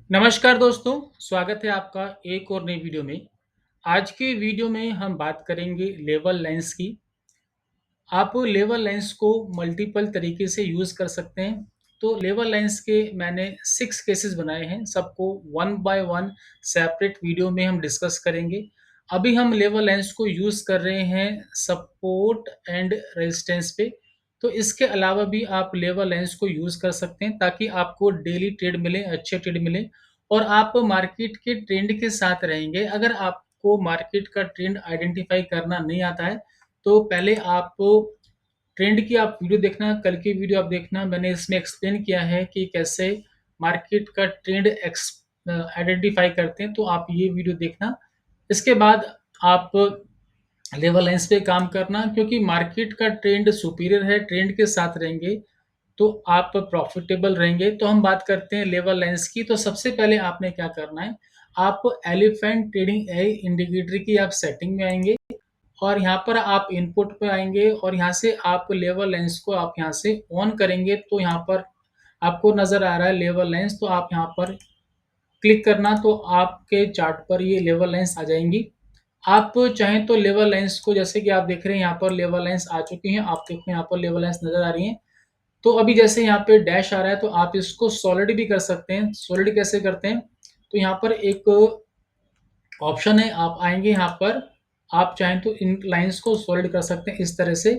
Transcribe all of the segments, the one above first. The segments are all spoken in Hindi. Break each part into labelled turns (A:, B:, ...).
A: नमस्कार दोस्तों, स्वागत है आपका एक और नई वीडियो में। आज के वीडियो में हम बात करेंगे लेवल लेंस की। आप लेवल लेंस को मल्टीपल तरीके से यूज़ कर सकते हैं। तो लेवल लेंस के मैंने 6 केसेस बनाए हैं, सबको one by one separate video में हम डिस्कस करेंगे। अभी हम लेवल लेंस को यूज़ कर रहे हैं सपोर्ट एंड रेजिस्टेंस पे। तो इसके अलावा भी आप लेवल लेंस को यूज़ कर सकते हैं ताकि आपको डेली ट्रेड मिले, अच्छे ट्रेड मिले और आप मार्केट के ट्रेंड के साथ रहेंगे। अगर आपको मार्केट का ट्रेंड आइडेंटिफ़ाई करना नहीं आता है, तो पहले आप ट्रेंड की आप वीडियो देखना, कल की वीडियो आप देखना, मैंने इसमें एक्सप्लेन किया है कि कैसे मार्केट का ट्रेंड आइडेंटिफ़ाई करते हैं, तो आप ये वीडियो देखना। इसके बाद आप लेवल लाइन्स पे काम करना क्योंकि मार्केट का ट्रेंड सुपीरियर है, ट्रेंड के साथ रहेंगे, तो आप प्रॉफ़िटेबल रहेंगे। तो हम बात करते हैं लेवल लाइन्स की, तो सबसे पहले आपने क्या करना है, आप एलिफेंट ट्रेडिंग एज इंडिकेटर की आप सेटिंग में आएँगे और यहाँ पर आप इनपुट पे आएँगे और यहाँ से आप लेवल लेंस को आप यहाँ से ऑन करेंगे, तो यहाँ पर आपको नज़र आ रहा है लेवल लेंस, तो आप यहाँ पर क्लिक करना, तो आपके चार्ट पर ये लेवल लेंस आ जाएँगी। आप चाहें तो लेवल लेंस को, जैसे कि आप देख रहे हैं यहाँ पर लेवल लेंस आ चुकी हैं, आप देखो यहाँ पर लेवल लेंस नज़र आ रही हैं। तो अभी जैसे यहाँ पे डैश आ रहा है, तो आप इसको सॉलिड भी कर सकते हैं। सॉलिड कैसे करते हैं? तो यहाँ पर एक ऑप्शन है, आप आएँगे यहाँ पर, आप चाहें तो इन लाइन्स को सॉलिड कर सकते हैं इस तरह से।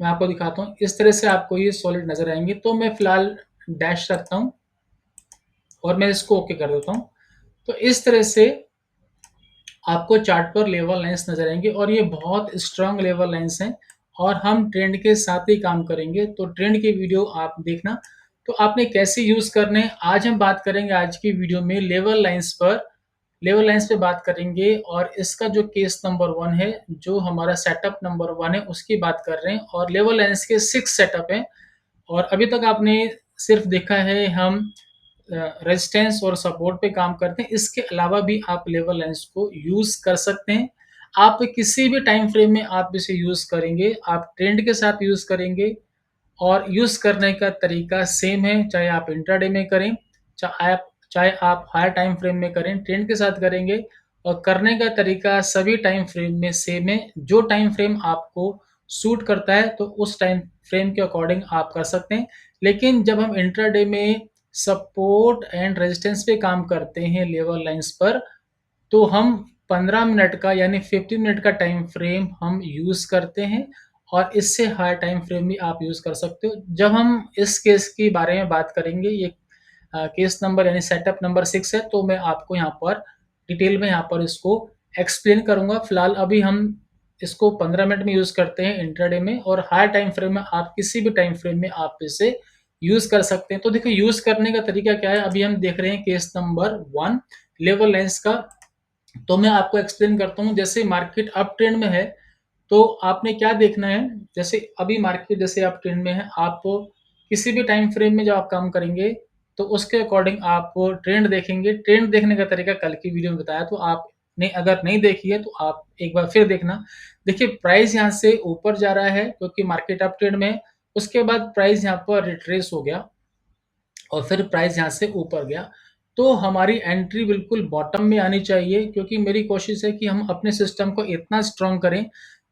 A: मैं आपको दिखाता हूँ, इस तरह से आपको ये सॉलिड नज़र आएँगे। तो मैं फ़िलहाल डैश रखता हूँ और मैं इसको ओके कर देता हूँ। तो इस तरह से आपको चार्ट पर लेवल लाइन्स नज़र आएँगे और ये बहुत स्ट्रॉन्ग लेवल लाइन्स हैं और हम ट्रेंड के साथ ही काम करेंगे। तो ट्रेंड की वीडियो आप देखना। तो आपने कैसे यूज़ करने हैं, आज हम बात करेंगे आज की वीडियो में लेवल लाइन्स पे बात करेंगे और इसका जो केस नंबर 1 है, जो हमारा सेटअप नंबर 1 है, उसकी बात कर रहे हैं और लेवल लाइन्स के 6 सेटअप हैं और अभी तक आपने सिर्फ़ देखा है हम रेजिस्टेंस और सपोर्ट पे काम करते हैं। इसके अलावा भी आप लेवल लाइन्स को यूज़ कर सकते हैं। आप किसी भी टाइम फ्रेम में आप इसे यूज़ करेंगे, आप ट्रेंड के साथ यूज़ करेंगे और यूज़ करने का तरीका सेम है, चाहे आप इंट्राडे में करें, चाहे आप हायर टाइम फ्रेम में करें, ट्रेंड के साथ करेंगे और करने का तरीका सभी टाइम फ्रेम में सेम है। जो टाइम फ्रेम आपको सूट करता है, तो उस टाइम फ्रेम के अकॉर्डिंग आप कर सकते हैं। लेकिन जब हम इंट्राडे में सपोर्ट एंड रेजिस्टेंस पे काम करते हैं लेवल लाइन्स पर, तो हम 15 मिनट का यानी 15 मिनट का टाइम फ्रेम हम यूज़ करते हैं और इससे हायर टाइम फ्रेम भी आप यूज़ कर सकते हो। जब हम इस केस के बारे में बात करेंगे, ये केस नंबर यानी सेटअप नंबर 6 है, तो मैं आपको यहाँ पर डिटेल में यहाँ पर इसको एक्सप्लेन करूँगा। फिलहाल अभी हम इसको 15 मिनट में यूज़ करते हैं इंट्राडे में और हायर टाइम फ्रेम में आप किसी भी टाइम फ्रेम में आप इसे यूज़ कर सकते हैं। तो देखिए यूज़ करने का तरीका क्या है, अभी हम देख रहे हैं केस नंबर 1 लेवल लेंस का। तो मैं आपको एक्सप्लेन करता हूँ, जैसे मार्केट अप ट्रेंड में है, तो आपने क्या देखना है, जैसे अभी मार्केट जैसे अप ट्रेंड में है, आप किसी भी टाइम फ्रेम में जब आप काम करेंगे, तो उसके अकॉर्डिंग आप ट्रेंड देखेंगे। ट्रेंड देखने का तरीका कल की वीडियो में बताया, तो आपने अगर नहीं देखी है, तो आप एक बार फिर देखना। देखिए प्राइस यहाँ से ऊपर जा रहा है क्योंकि मार्केट अप ट्रेंड में है, उसके बाद प्राइस यहाँ पर रिट्रेस हो गया और फिर प्राइस यहाँ से ऊपर गया। तो हमारी एंट्री बिल्कुल बॉटम में आनी चाहिए क्योंकि मेरी कोशिश है कि हम अपने सिस्टम को इतना स्ट्रॉन्ग करें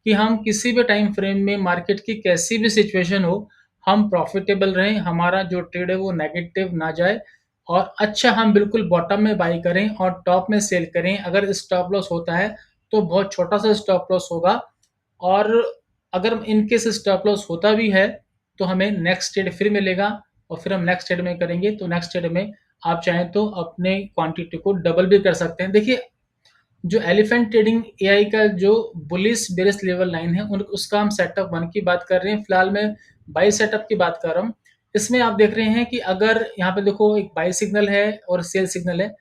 A: कि हम किसी भी टाइम फ्रेम में मार्केट की कैसी भी सिचुएशन हो, हम प्रॉफिटेबल रहें, हमारा जो ट्रेड है वो नेगेटिव ना जाए और अच्छा हम बिल्कुल बॉटम में बाई करें और टॉप में सेल करें। अगर स्टॉप लॉस होता है, तो बहुत छोटा-सा स्टॉप लॉस होगा और अगर इन केस स्टॉप लॉस होता भी है, तो हमें नेक्स्ट ट्रेड फिर मिलेगा और फिर हम नेक्स्ट ट्रेड में करेंगे, तो नेक्स्ट ट्रेड में आप चाहें तो अपने क्वांटिटी को डबल भी कर सकते हैं। देखिए, जो एलिफेंट ट्रेडिंग एआई का जो बुलिश बेरिश लेवल लाइन है, उन उसका हम सेटअप 1 की बात कर रहे हैं। फिलहाल मैं बाई सेटअप की बात कर रहा हूँ। इसमें आप देख रहे हैं कि अगर यहाँ पे देखो एक बाई सिग्नल है और सेल सिग्नल है।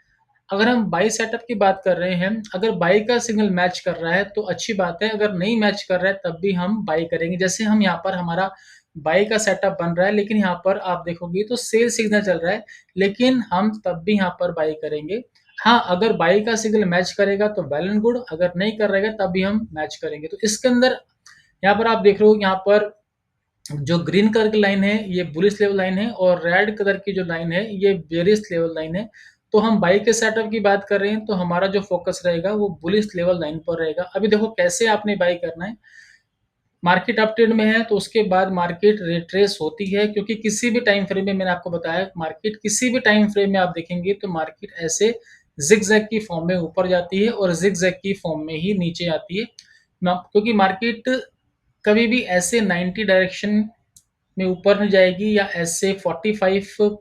A: अगर हम बाई सेटअप की बात कर रहे हैं, अगर बाई का सिग्नल मैच कर रहा है तो अच्छी बात है, अगर नहीं मैच कर रहा है तब भी हम बाई करेंगे। जैसे हम यहाँ पर हमारा बाई का सेटअप बन रहा है, लेकिन यहाँ पर आप देखोगे तो सेल सिग्नल चल रहा है, लेकिन हम तब भी यहाँ पर बाई करेंगे। हाँ, अगर बाई का सिग्नल मैच करेगा तो वेल एंड गुड, अगर नहीं कर रहेगा तब भी हम मैच करेंगे। तो इसके अंदर यहाँ पर आप देख रहे हो, यहाँ पर जो ग्रीन कलर की लाइन है ये बुलिश लेवल लाइन है और रेड कलर की जो लाइन है ये बेरिश लेवल लाइन है। तो हम बाई के सेटअप की बात कर रहे हैं तो हमारा जो फोकस रहेगा वो बुलिश लेवल लाइन पर रहेगा। अभी देखो कैसे आपने बाई करना है। मार्केट अप ट्रेंड में है तो उसके बाद मार्केट रिट्रेस होती है, क्योंकि किसी भी टाइम फ्रेम में मैंने आपको बताया मार्केट किसी भी टाइम फ्रेम में आप देखेंगे तो मार्केट ऐसे जिगजैग की फॉर्म में ऊपर जाती है और जिगजैग की फॉर्म में ही नीचे आती है। क्योंकि मार्केट कभी भी ऐसे 90 डायरेक्शन में ऊपर नहीं जाएगी या ऐसे 45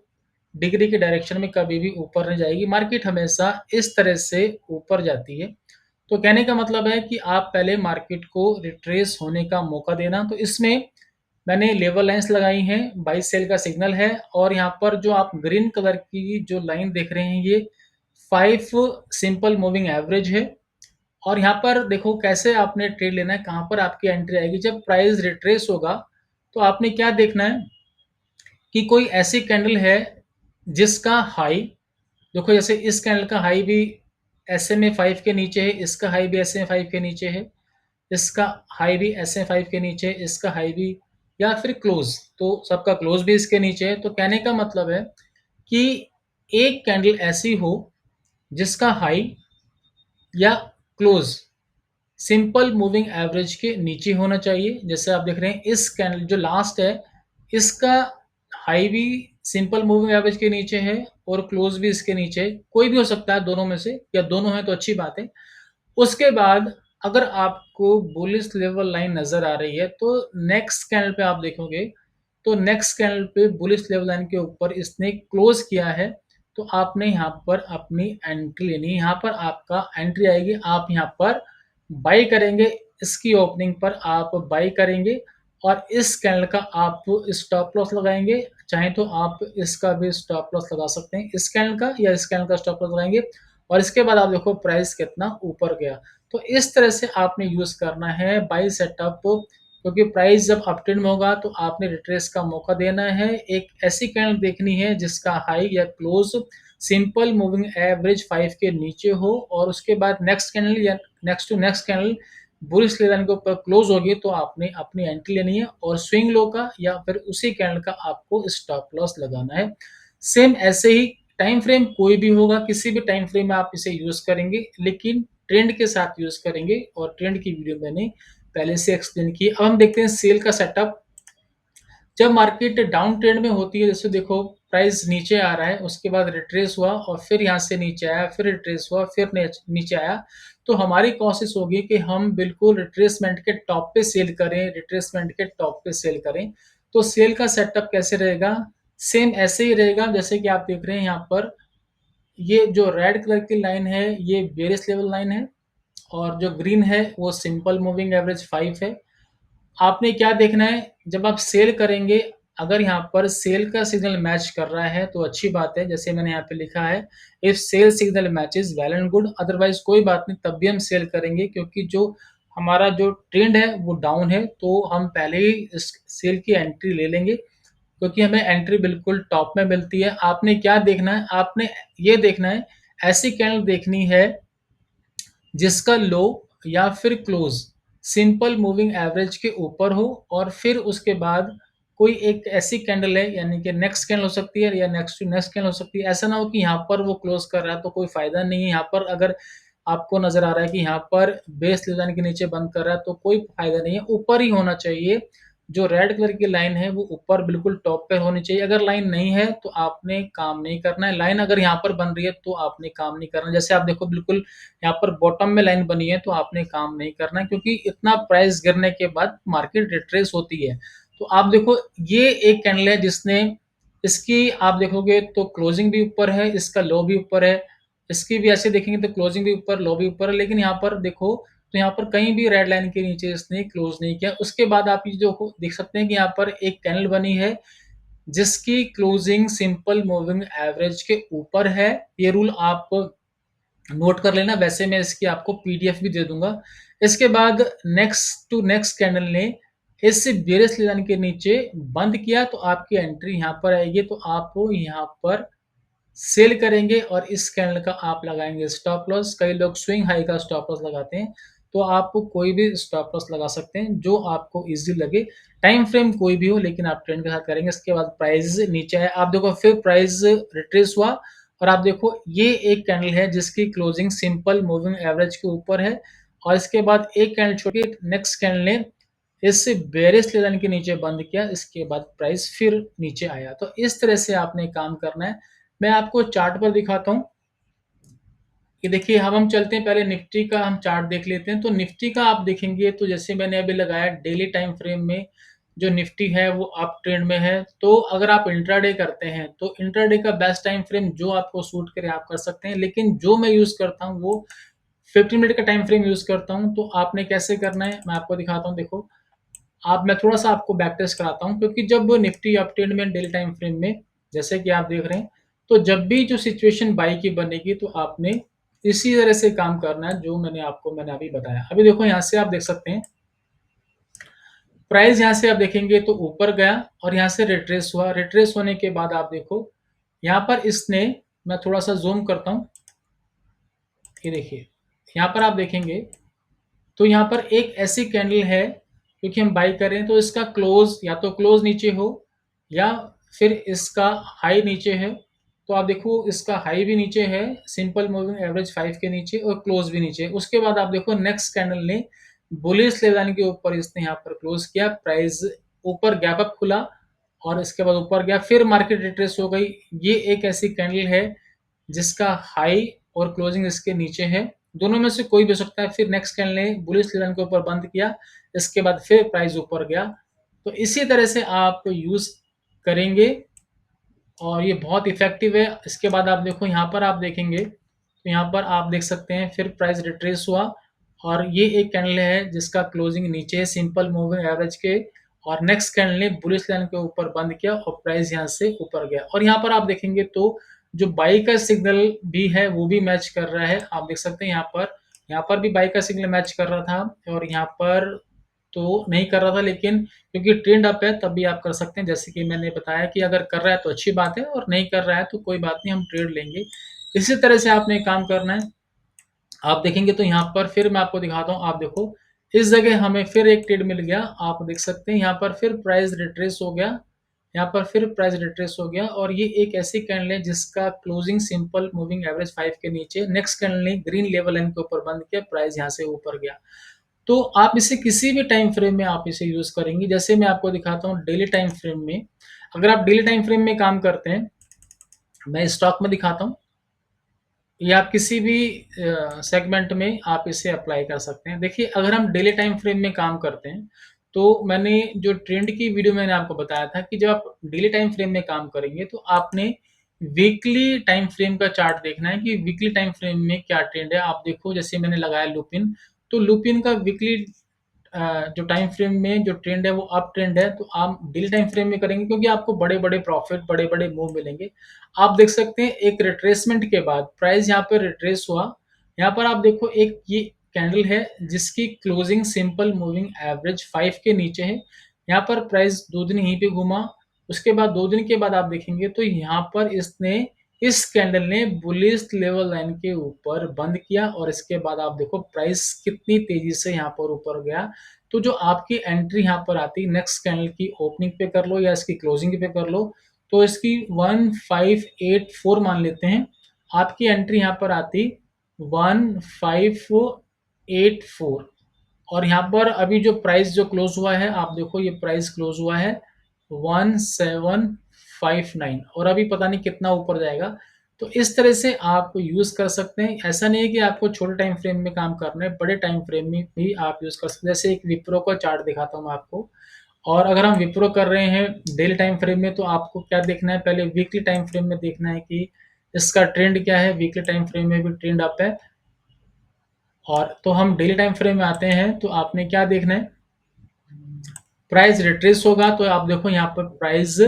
A: डिग्री के डायरेक्शन में कभी भी ऊपर नहीं जाएगी। मार्केट हमेशा इस तरह से ऊपर जाती है। तो कहने का मतलब है कि आप पहले मार्केट को रिट्रेस होने का मौका देना। तो इसमें मैंने लेवल लाइंस लगाई हैं, बाई सेल का सिग्नल है और यहाँ पर जो आप ग्रीन कलर की जो लाइन देख रहे हैं ये 5 सिंपल मूविंग एवरेज है। और यहाँ पर देखो कैसे आपने ट्रेड लेना है, कहाँ पर आपकी एंट्री आएगी। जब प्राइस रिट्रेस होगा तो आपने क्या देखना है कि कोई ऐसी कैंडल है जिसका हाई, देखो जैसे इस कैंडल का हाई भी SMA 5 के नीचे है, इसका हाई भी SMA 5 के नीचे है, इसका हाई भी SMA 5 के नीचे है, इसका हाई भी, या फिर क्लोज तो सबका क्लोज भी इसके नीचे है। तो कहने का मतलब है कि एक कैंडल ऐसी हो जिसका हाई या क्लोज सिंपल मूविंग एवरेज के नीचे होना चाहिए। जैसे आप देख रहे हैं इस कैंडल जो लास्ट है इसका हाई भी सिंपल मूविंग एवरेज के नीचे है और क्लोज भी इसके नीचे है। कोई भी हो सकता है दोनों में से, या दोनों है तो अच्छी बात है। उसके बाद अगर आपको बुलिश लेवल लाइन नजर आ रही है तो नेक्स्ट कैंडल पे आप देखोगे तो नेक्स्ट कैंडल पे बुलिश लेवल लाइन के ऊपर इसने क्लोज किया है। तो आपने यहाँ पर अपनी एंट्री लेनी है, यहाँ पर आपका एंट्री आएगी, आप यहाँ पर बाई करेंगे, इसकी ओपनिंग पर आप बाई करेंगे और इस कैंडल का आप स्टॉप लॉस लगाएंगे। चाहे तो आप इसका भी स्टॉप लॉस लगा सकते हैं, इस कैंडल का या इस कैंडल का स्टॉप लॉस लगाएंगे और इसके बाद आप देखो प्राइस कितना ऊपर गया। तो इस तरह से आपने यूज करना है बाई सेटअप, क्योंकि प्राइस जब अपट्रेंड में होगा तो आपने रिट्रेस का मौका देना है। एक ऐसी कैंडल देखनी है जिसका हाई या क्लोज सिंपल मूविंग एवरेज 5 के नीचे हो और उसके बाद नेक्स्ट कैंडल या next to next candle bullish level के ऊपर क्लोज होगी तो आपने अपनी एंट्री लेनी है और स्विंग लो का या फिर उसी कैंडल का आपको स्टॉप लॉस लगाना है। सेम ऐसे ही टाइम फ्रेम कोई भी होगा, किसी भी टाइम फ्रेम में आप इसे यूज करेंगे, लेकिन ट्रेंड के साथ यूज करेंगे और ट्रेंड की वीडियो मैंने पहले से एक्सप्लेन की। अब हम देखते हैं सेल का सेटअप। जब मार्केट डाउन ट्रेंड में होती है, जैसे देखो प्राइस नीचे आ रहा है उसके बाद रिट्रेस हुआ और फिर यहाँ से नीचे आया, फिर रिट्रेस हुआ, फिर नीचे आया, तो हमारी कोशिश होगी कि हम बिल्कुल रिट्रेसमेंट के टॉप पे सेल करें, रिट्रेसमेंट के टॉप पे सेल करें। तो सेल का सेटअप कैसे रहेगा, सेम ऐसे ही रहेगा जैसे कि आप देख रहे हैं यहाँ पर ये जो रेड कलर की लाइन है ये बेरिश लेवल लाइन है और जो ग्रीन है वो सिंपल मूविंग एवरेज 5 है। आपने क्या देखना है, जब आप सेल करेंगे अगर यहाँ पर सेल का सिग्नल मैच कर रहा है तो अच्छी बात है, जैसे मैंने यहाँ पे लिखा है if sell signal matches well and good, otherwise कोई बात नहीं तब भी हम सेल करेंगे, क्योंकि जो हमारा जो ट्रेंड है वो डाउन है तो हम पहले ही इस सेल की एंट्री ले लेंगे, क्योंकि हमें एंट्री बिल्कुल टॉप में मिलती है। आपने क्या देखना है, आपने ये देखना है ऐसी कैंडल देखनी है जिसका लो या फिर क्लोज सिंपल मूविंग एवरेज के ऊपर हो और फिर उसके बाद कोई एक ऐसी कैंडल है, यानी कि नेक्स्ट कैंडल हो सकती है या नेक्स्ट टू नेक्स्ट कैंडल हो सकती है। ऐसा ना हो कि यहाँ पर वो क्लोज कर रहा है तो कोई फायदा नहीं है। यहाँ पर अगर आपको नजर आ रहा है कि यहाँ पर बेस लाइन के नीचे बंद कर रहा है तो कोई फायदा नहीं है, ऊपर ही होना चाहिए। जो रेड कलर की लाइन है वो ऊपर बिल्कुल टॉप पे होनी चाहिए। अगर लाइन नहीं है तो आपने काम नहीं करना है, लाइन अगर यहाँ पर बन रही है तो आपने काम नहीं करना। जैसे आप देखो बिल्कुल यहाँ पर बॉटम में लाइन बनी है तो आपने काम नहीं करना है, क्योंकि इतना प्राइस गिरने के बाद मार्केट रिट्रेस होती है। तो आप देखो ये एक कैंडल है जिसने, इसकी आप देखोगे तो क्लोजिंग भी ऊपर है, इसका लो भी ऊपर है, इसकी भी ऐसे देखेंगे तो क्लोजिंग भी ऊपर लो भी ऊपर है, लेकिन यहाँ पर देखो तो यहाँ पर कहीं भी रेड लाइन के नीचे इसने क्लोज नहीं किया। उसके बाद आप ये जो देख सकते हैं कि यहाँ पर एक कैंडल बनी है जिसकी क्लोजिंग सिंपल मूविंग एवरेज के ऊपर है। ये रूल आप नोट कर लेना, वैसे मैं इसकी आपको पीडीएफ भी दे दूंगा। इसके बाद नेक्स्ट टू नेक्स्ट कैंडल ने इस बेरिश लाइन के नीचे बंद किया तो आपकी एंट्री यहाँ पर आएगी, तो आप यहाँ पर सेल करेंगे और इस कैंडल का आप लगाएंगे स्टॉप लॉस। कई लोग स्विंग हाई का स्टॉप लॉस लगाते हैं, तो आप कोई भी स्टॉप लॉस लगा सकते हैं जो आपको ईज़ी लगे। टाइम फ्रेम कोई भी हो लेकिन आप ट्रेंड के साथ करेंगे। इसके बाद प्राइस नीचे आया, आप देखो फिर प्राइस रिट्रेस हुआ और आप देखो ये एक कैंडल है जिसकी क्लोजिंग सिंपल मूविंग एवरेज के ऊपर है और इसके बाद एक कैंडल छोड़ के नेक्स्ट कैंडल ने इससे बेयरिश लाइन के नीचे बंद किया, इसके बाद प्राइस फिर नीचे आया। तो इस तरह से आपने काम करना है। मैं आपको चार्ट पर दिखाता हूँ। ये देखिए, अब हम चलते हैं, पहले निफ्टी का हम चार्ट देख लेते हैं। तो निफ्टी का आप देखेंगे तो जैसे मैंने अभी लगाया डेली टाइम फ्रेम में जो निफ्टी है वो अप ट्रेंड में है। तो अगर आप इंट्राडे करते हैं तो इंट्राडे का बेस्ट टाइम फ्रेम जो आपको सूट करे आप कर सकते हैं, लेकिन जो मैं यूज करता हूँ वो 15 मिनट का टाइम फ्रेम यूज करता हूँ। तो आपने कैसे करना है मैं आपको दिखाता हूँ। देखो, आप मैं थोड़ा सा आपको बैक टेस्ट कराता हूँ, क्योंकि जब निफ्टी अप ट्रेंड में डेली टाइम फ्रेम में जैसे कि आप देख रहे हैं, तो जब भी जो सिचुएशन बाई की बनेगी तो आपने इसी तरह से काम करना है जो मैंने अभी बताया। अभी देखो, यहाँ से आप देख सकते हैं प्राइस, यहाँ से आप देखेंगे तो ऊपर गया और यहाँ से रिट्रेस हुआ। रिट्रेस होने के बाद आप देखो यहाँ पर इसने, मैं थोड़ा सा जूम करता हूँ, ये देखिए यहाँ पर आप देखेंगे तो यहाँ पर एक ऐसी कैंडल है, क्योंकि हम बाई कर रहे हैं तो इसका क्लोज या तो क्लोज नीचे हो या फिर इसका हाई नीचे है। तो आप देखो इसका हाई भी नीचे है, सिंपल मूविंग एवरेज 5 के नीचे, और क्लोज भी नीचे। उसके बाद आप देखो नेक्स्ट कैंडल ने बुलिश लेवल के ऊपर इसने यहाँ पर क्लोज किया, प्राइस ऊपर गैप अप खुला और इसके बाद ऊपर गया, फिर मार्केट रिट्रेस हो गई। ये एक ऐसी कैंडल है जिसका हाई और क्लोजिंग इसके नीचे है, दोनों में से कोई भी हो सकता है। फिर नेक्स्ट कैंडल ने बुलिश लाइन के ऊपर बंद किया, इसके बाद फिर प्राइस ऊपर गया। तो इसी तरह से आप यूज करेंगे और ये बहुत इफेक्टिव है। इसके बाद आप देखो यहाँ पर आप देखेंगे तो यहाँ पर आप देख सकते हैं फिर प्राइस रिट्रेस हुआ और ये एक कैंडल है जिसका क्लोजिंग नीचे है सिंपल मूविंग एवरेज के, और नेक्स्ट कैंडल ने बुलिश लाइन के ऊपर बंद किया और प्राइस यहाँ से ऊपर गया। और यहाँ पर आप देखेंगे तो जो बाई का सिग्नल भी है वो भी मैच कर रहा है। आप देख सकते हैं यहाँ पर भी बाई का सिग्नल मैच कर रहा था और यहाँ पर तो नहीं कर रहा था, लेकिन क्योंकि ट्रेंड अप है तब भी आप कर सकते हैं। जैसे कि मैंने बताया कि अगर कर रहा है तो अच्छी बात है और नहीं कर रहा है तो कोई बात नहीं, हम ट्रेड लेंगे। इसी तरह से आपने काम करना है। आप देखेंगे तो यहाँ पर फिर मैं आपको दिखाता हूँ। आप देखो इस जगह हमें फिर एक ट्रेड मिल गया, आप देख सकते हैं यहाँ पर फिर प्राइस रिट्रेस हो गया, यहाँ पर फिर प्राइस रिट्रेस हो गया और ये एक ऐसी कैंडल है जिसका क्लोजिंग सिंपल मूविंग एवरेज 5 के नीचे, नेक्स्ट कैंडल ने ग्रीन लेवल लाइन के ऊपर बंद किया, प्राइस यहाँ से ऊपर गया। तो आप इसे किसी भी टाइम फ्रेम में आप इसे यूज करेंगे। जैसे मैं आपको दिखाता हूँ डेली टाइम फ्रेम में, अगर आप डेली टाइम फ्रेम में काम करते हैं, मैं स्टॉक में दिखाता हूँ, या आप किसी भी सेगमेंट में आप इसे अप्लाई कर सकते हैं। देखिए, अगर हम डेली टाइम फ्रेम में काम करते हैं तो मैंने जो ट्रेंड की वीडियो मैंने आपको बताया था कि जब आप डेली टाइम फ्रेम में काम करेंगे तो आपने वीकली टाइम फ्रेम का चार्ट देखना है कि वीकली टाइम फ्रेम में क्या ट्रेंड है। आप देखो जैसे मैंने लगाया लुपिन, तो लुपिन का वीकली जो टाइम फ्रेम में जो ट्रेंड है वो अप ट्रेंड है। तो आप डेली टाइम फ्रेम में करेंगे क्योंकि आपको बड़े बड़े प्रॉफिट, बड़े बड़े मूव मिलेंगे। आप देख सकते हैं एक रिट्रेसमेंट के बाद प्राइस यहाँ पर रिट्रेस हुआ। यहाँ पर आप देखो एक ये कैंडल है जिसकी क्लोजिंग सिंपल मूविंग एवरेज 5 के नीचे है। यहाँ पर प्राइस 2 दिन यहीं पे घूमा, उसके बाद 2 दिन के बाद आप देखेंगे तो यहाँ पर इसने, इस कैंडल ने बुलिश लेवल लाइन के ऊपर बंद किया और इसके बाद आप देखो प्राइस कितनी तेजी से यहाँ पर ऊपर गया। तो जो आपकी एंट्री यहाँ पर आती नेक्स्ट कैंडल की ओपनिंग पे कर लो या इसकी क्लोजिंग पे कर लो, तो इसकी 1584 मान लेते हैं, आपकी एंट्री यहाँ पर आती 1584, और यहाँ पर अभी जो प्राइस जो क्लोज हुआ है आप देखो ये प्राइस क्लोज हुआ है 1759 और अभी पता नहीं कितना ऊपर जाएगा। तो इस तरह से आप यूज कर सकते हैं। ऐसा नहीं है कि आपको छोटे टाइम फ्रेम में काम करना है, बड़े टाइम फ्रेम में भी आप यूज कर सकते हैं। जैसे एक विप्रो का चार्ट दिखाता हूँ मैं आपको, और अगर हम विप्रो कर रहे हैं डेली टाइम फ्रेम में तो आपको क्या देखना है, पहले वीकली टाइम फ्रेम में देखना है कि इसका ट्रेंड क्या है। वीकली टाइम फ्रेम में भी ट्रेंड अप है, और तो हम डेली टाइम फ्रेम में आते हैं तो आपने क्या देखना है, प्राइस रिट्रेस होगा। तो आप देखो यहाँ पर प्राइस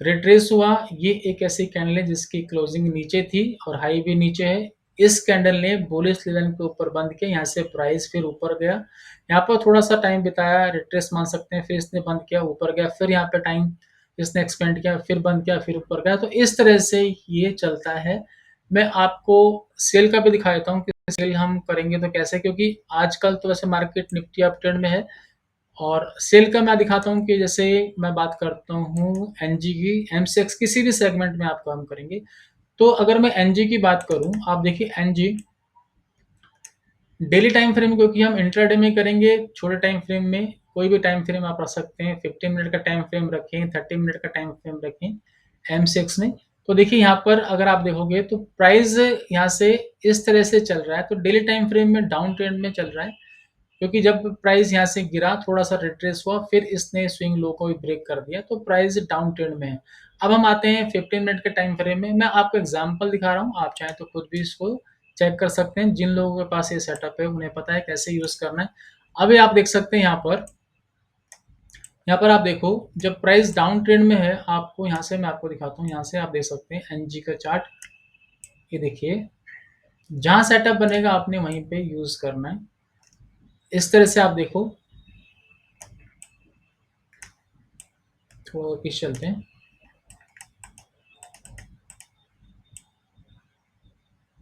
A: रिट्रेस हुआ, ये एक ऐसी कैंडल है जिसकी क्लोजिंग नीचे थी और हाई भी नीचे है। इस कैंडल ने बुलिश लेवल के ऊपर बंद किया, यहाँ से प्राइस फिर ऊपर गया, यहाँ पर थोड़ा सा टाइम बिताया, रिट्रेस मान सकते हैं, फिर इसने बंद किया, ऊपर गया, फिर यहाँ पे टाइम इसने एक्सपेंड किया, फिर बंद किया, फिर ऊपर गया। तो इस तरह से ये चलता है। मैं आपको सेल का भी दिखा देता हूँ कि सेल हम करेंगे तो कैसे, क्योंकि आजकल तो वैसे मार्केट निफ्टी अप ट्रेंड में है। और सेल का मैं दिखाता हूँ कि जैसे मैं बात करता हूँ एनजी की, एमसीएक्स किसी भी सेगमेंट में आप काम करेंगे। तो अगर मैं एनजी की बात करूँ, आप देखिए एनजी डेली टाइम फ्रेम, क्योंकि हम इंट्राडे में करेंगे, छोटे टाइम फ्रेम में कोई भी टाइम फ्रेम आप रख सकते हैं। 15 मिनट का टाइम फ्रेम रखें, 30 मिनट का टाइम फ्रेम रखें एम6 में। तो देखिए यहाँ पर अगर आप देखोगे तो प्राइस यहाँ से इस तरह से चल रहा है, तो डेली टाइम फ्रेम में डाउन ट्रेंड में चल रहा है, क्योंकि जब प्राइस यहाँ से गिरा, थोड़ा सा रिट्रेस हुआ, फिर इसने स्विंग लो को भी ब्रेक कर दिया, तो प्राइस डाउन ट्रेंड में है। अब हम आते हैं 15 मिनट के टाइम फ्रेम में। मैं आपको एग्जांपल दिखा रहा हूँ, आप चाहें तो खुद भी इसको चेक कर सकते हैं। जिन लोगों के पास ये सेटअप है उन्हें पता है कैसे यूज करना है। अभी आप देख सकते हैं यहाँ पर आप देखो, जब प्राइस डाउन ट्रेंड में है, आपको यहाँ से मैं आपको दिखाता हूँ, यहाँ से आप देख सकते हैं एनजी का चार्ट। ये देखिए, जहाँ सेटअप बनेगा आपने वहीं पे यूज करना है। इस तरह से आप देखो, थोड़ा पीछे चलते हैं।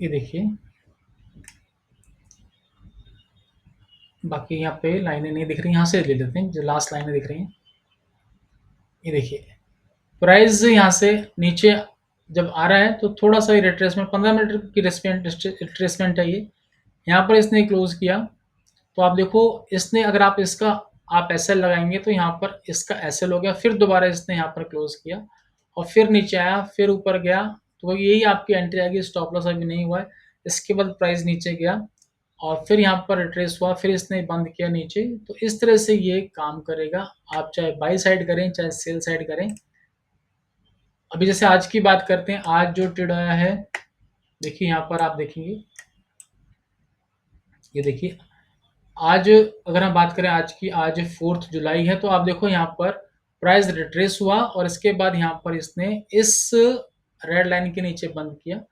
A: ये देखिए, बाकी यहाँ पे लाइनें नहीं दिख रही, यहाँ से ले लेते हैं जो लास्ट लाइनें दिख रही हैं। ये देखिए, प्राइस यहाँ से नीचे जब आ रहा है तो थोड़ा सा रिट्रेसमेंट, 15 मिनट की रिट्रेसमेंट है ये। यहाँ पर इसने क्लोज किया, तो आप देखो इसने, अगर आप इसका आप एसएल लगाएंगे तो यहाँ पर इसका एसएल हो गया, फिर दोबारा इसने यहाँ पर क्लोज किया और फिर नीचे आया, फिर ऊपर गया, तो यही आपकी एंट्री आएगी। स्टॉप लॉस अभी नहीं हुआ है। इसके बाद प्राइस नीचे गया और फिर यहाँ पर रिट्रेस हुआ, फिर इसने बंद किया नीचे। तो इस तरह से ये काम करेगा, आप चाहे बाई साइड करें चाहे सेल साइड करें। अभी जैसे आज की बात करते हैं, आज जो ट्रेड आया है, देखिए यहाँ पर आप देखेंगे, ये देखिए आज अगर हम बात करें आज की, आज 4 जुलाई है, तो आप देखो यहाँ पर प्राइस रिट्रेस हुआ और इसके बाद यहाँ पर इसने इस रेड लाइन के नीचे बंद किया।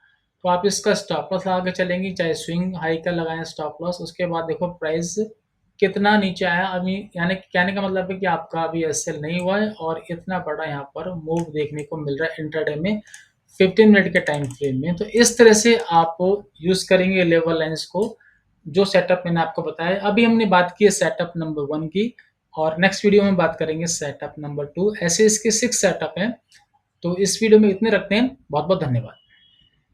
A: तो आप इसका स्टॉप लॉस लगा के चलेंगे, चाहे स्विंग हाई का लगाएं स्टॉप लॉस। उसके बाद देखो प्राइस कितना नीचे आया अभी, यानी कहने का मतलब है कि आपका अभी एसएल नहीं हुआ है और इतना बड़ा यहाँ पर मूव देखने को मिल रहा है इंट्राडे में 15 मिनट के टाइम फ्रेम में। तो इस तरह से आप यूज करेंगे लेवल लाइंस को, जो सेटअप मैंने आपको बताया। अभी हमने बात की है सेटअप नंबर 1 की, और नेक्स्ट वीडियो में बात करेंगे सेटअप नंबर 2। ऐसे इसके 6 सेटअप हैं। तो इस वीडियो में इतने रखते हैं। बहुत बहुत धन्यवाद।